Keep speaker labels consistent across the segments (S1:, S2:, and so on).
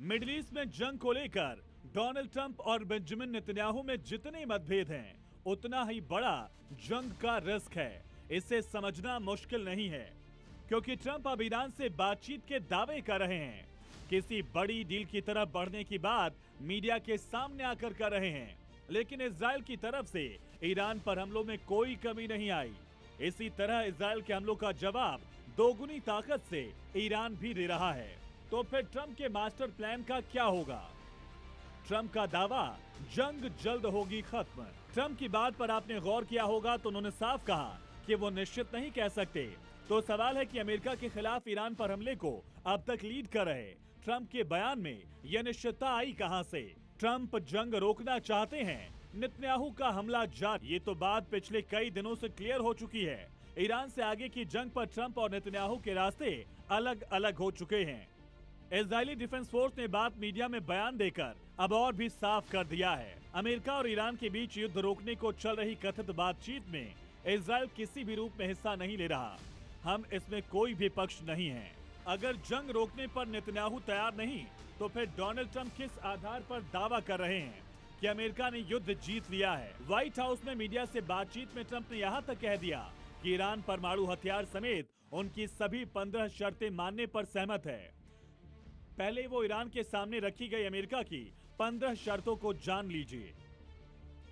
S1: Middle east में जंग को लेकर डोनाल्ड ट्रंप और बेंजामिन नेतन्याहू में जितने मतभेद हैं, उतना ही बड़ा जंग का रिस्क है। इसे समझना मुश्किल नहीं है, क्योंकि ट्रंप अब ईरान से बातचीत के दावे कर रहे हैं। किसी बड़ी डील की तरफ बढ़ने की बात मीडिया के सामने आकर कर रहे हैं, लेकिन इजराइल की तरफ से ईरान पर हमलों में कोई कमी नहीं आई। इसी तरह इजराइल के हमलों का जवाब दोगुनी ताकत से ईरान भी दे रहा है। तो फिर ट्रंप के मास्टर प्लान का क्या होगा? ट्रंप का दावा, जंग जल्द होगी खत्म। ट्रंप की बात पर आपने गौर किया होगा तो उन्होंने साफ कहा कि वो निश्चित नहीं कह सकते। तो सवाल है कि अमेरिका के खिलाफ ईरान पर हमले को अब तक लीड कर रहे ट्रंप के बयान में यह निश्चितता आई कहां से? ट्रंप जंग रोकना चाहते हैं, नेतन्याहू का हमला जारी। ये तो बात पिछले कई दिनों से क्लियर हो चुकी है। ईरान से आगे की जंग पर ट्रंप और नेतन्याहू के रास्ते अलग अलग हो चुके हैं। इजरायली डिफेंस फोर्स ने बात मीडिया में बयान देकर अब और भी साफ कर दिया है। अमेरिका और ईरान के बीच युद्ध रोकने को चल रही कथित बातचीत में इजरायल किसी भी रूप में हिस्सा नहीं ले रहा। हम इसमें कोई भी पक्ष नहीं है। अगर जंग रोकने पर नेतन्याहू तैयार नहीं, तो फिर डोनाल्ड ट्रंप किस आधार पर दावा कर रहे हैं कि अमेरिका ने युद्ध जीत लिया है? व्हाइट हाउस में मीडिया से बातचीत में ट्रंप ने यहाँ तक कह दिया कि ईरान परमाणु हथियार समेत उनकी सभी 15 शर्तें मानने पर सहमत है। पहले वो ईरान के सामने रखी गई अमेरिका की 15 शर्तों को जान लीजिए।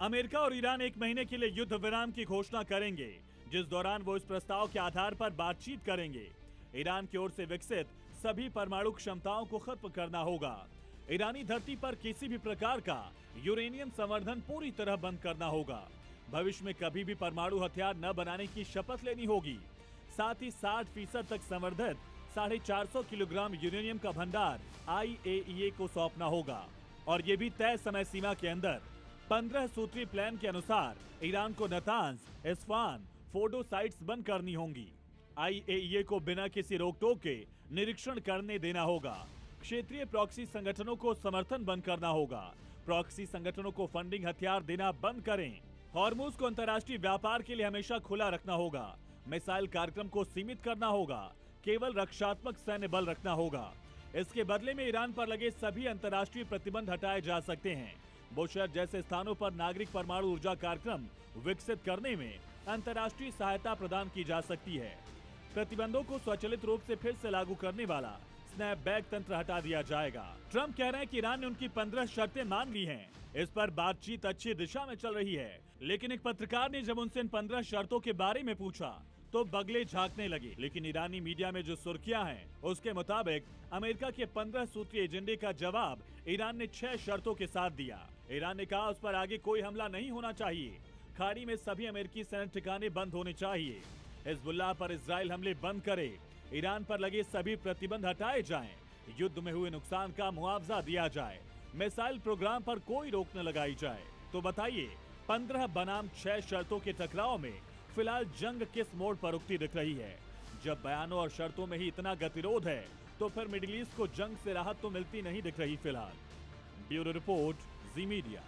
S1: अमेरिका और ईरान 1 महीने के लिए युद्ध विराम की घोषणा करेंगे, जिस दौरान वो इस प्रस्ताव के आधार पर बातचीत करेंगे। ईरान की ओर से विकसित सभी परमाणु क्षमताओं को खत्म करना होगा। ईरानी धरती पर किसी भी प्रकार का यूरेनियम संवर्धन पूरी तरह बंद करना होगा। भविष्य में कभी भी परमाणु हथियार न बनाने की शपथ लेनी होगी। साथ ही 60% तक संवर्धित 450 किलोग्राम यूरेनियम का भंडार IAEA को सौंपना होगा, और ये भी तय समय सीमा के अंदर। 15 सूत्री प्लान के अनुसार ईरान को नातांज, इस्फहान, फोर्डो साइट्स बंद करनी होंगी। IAEA को बिना किसी रोक टोक के निरीक्षण करने देना होगा। क्षेत्रीय प्रॉक्सी संगठनों को समर्थन बंद करना होगा। प्रॉक्सी संगठनों को फंडिंग हथियार देना बंद करें। हॉर्मुज को अंतर्राष्ट्रीय व्यापार के लिए हमेशा खुला रखना होगा। मिसाइल कार्यक्रम को सीमित करना होगा। केवल रक्षात्मक सैन्य बल रखना होगा। इसके बदले में ईरान पर लगे सभी अंतर्राष्ट्रीय प्रतिबंध हटाए जा सकते हैं। बुशहर जैसे स्थानों पर नागरिक परमाणु ऊर्जा कार्यक्रम विकसित करने में अंतर्राष्ट्रीय सहायता प्रदान की जा सकती है। प्रतिबंधों को स्वचालित रूप से फिर से लागू करने वाला स्नैपबैक तंत्र हटा दिया जाएगा। ट्रंप कह रहे हैं कि ईरान ने उनकी 15 शर्तें मान ली हैं। इस पर बातचीत अच्छी दिशा में चल रही है, लेकिन एक पत्रकार ने जब उनसे इन 15 शर्तों के बारे में पूछा तो बगले झांकने लगे। लेकिन ईरानी मीडिया में जो सुर्खियां हैं, उसके मुताबिक अमेरिका के 15 सूत्रीय एजेंडे का जवाब ईरान ने 6 शर्तों के साथ दिया। ईरान ने कहा उस पर आगे कोई हमला नहीं होना चाहिए। खाड़ी में सभी अमेरिकी सैन्य ठिकाने बंद होने चाहिए। हिजबुल्लाह पर इजराइल हमले बंद करे। ईरान पर लगे सभी प्रतिबंध हटाए जाएं। युद्ध में हुए नुकसान का मुआवजा दिया जाए। मिसाइल प्रोग्राम पर कोई रोक न लगाई जाए। तो बताइए, 15 बनाम 6 शर्तों के टकराव में फिलहाल जंग किस मोड़ पर रुकती दिख रही है? जब बयानों और शर्तों में ही इतना गतिरोध है, तो फिर मिडिल ईस्ट को जंग से राहत तो मिलती नहीं दिख रही फिलहाल। ब्यूरो रिपोर्ट, जी मीडिया।